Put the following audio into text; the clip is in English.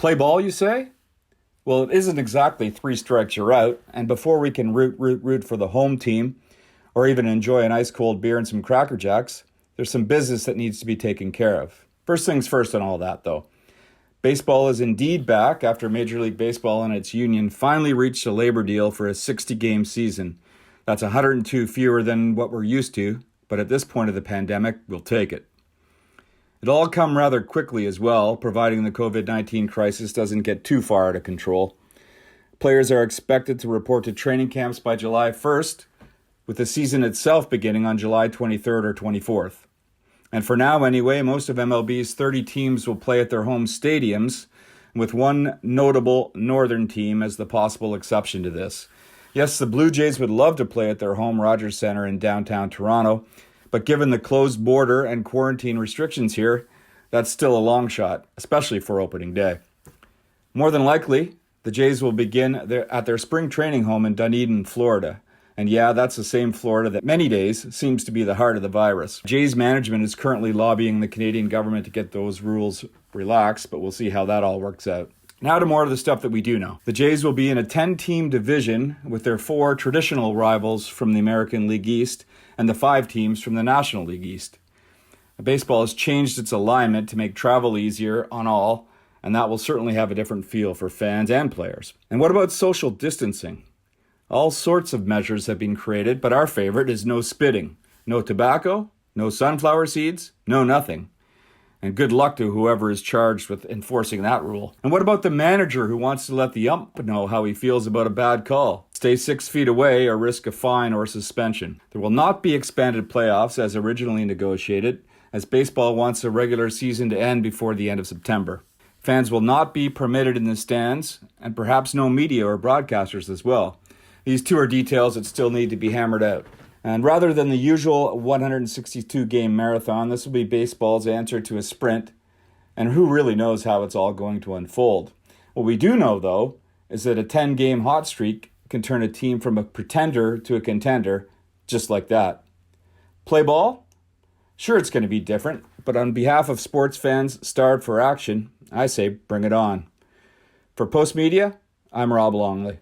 Play ball, you say? Well, it isn't exactly three strikes you're out, and before we can root for the home team, or even enjoy an ice cold beer and some Cracker Jacks, there's some business that needs to be taken care of. First things first on all that, though. Baseball is indeed back after Major League Baseball and its union finally reached a labor deal for a 60-game season. That's 102 fewer than what we're used to, but at this point of the pandemic, we'll take it. It'll all come rather quickly as well, providing the COVID-19 crisis doesn't get too far out of control. Players are expected to report to training camps by July 1st, with the season itself beginning on July 23rd or 24th. And for now anyway, most of MLB's 30 teams will play at their home stadiums, with one notable northern team as the possible exception to this. Yes, the Blue Jays would love to play at their home Rogers Centre in downtown Toronto, but given the closed border and quarantine restrictions here, that's still a long shot, especially for opening day. More than likely, the Jays will begin at their spring training home in Dunedin, Florida. And yeah, that's the same Florida that many days seems to be the heart of the virus. Jays management is currently lobbying the Canadian government to get those rules relaxed, but we'll see how that all works out. Now to more of the stuff that we do know. The Jays will be in a 10-team division with their 4 traditional rivals from the American League East and the 5 teams from the National League East. Baseball has changed its alignment to make travel easier on all, and that will certainly have a different feel for fans and players. And what about social distancing? All sorts of measures have been created, but our favorite is no spitting, no tobacco, no sunflower seeds, no nothing. And good luck to whoever is charged with enforcing that rule. And what about the manager who wants to let the ump know how he feels about a bad call? Stay 6 feet away or risk a fine or suspension. There will not be expanded playoffs as originally negotiated, as baseball wants the regular season to end before the end of September. Fans will not be permitted in the stands, and perhaps no media or broadcasters as well. These 2 are details that still need to be hammered out. And rather than the usual 162-game marathon, this will be baseball's answer to a sprint, and who really knows how it's all going to unfold. What we do know, though, is that a 10-game hot streak can turn a team from a pretender to a contender just like that. Play ball? Sure, it's going to be different, but on behalf of sports fans starved for action, I say bring it on. For Post Media, I'm Rob Longley.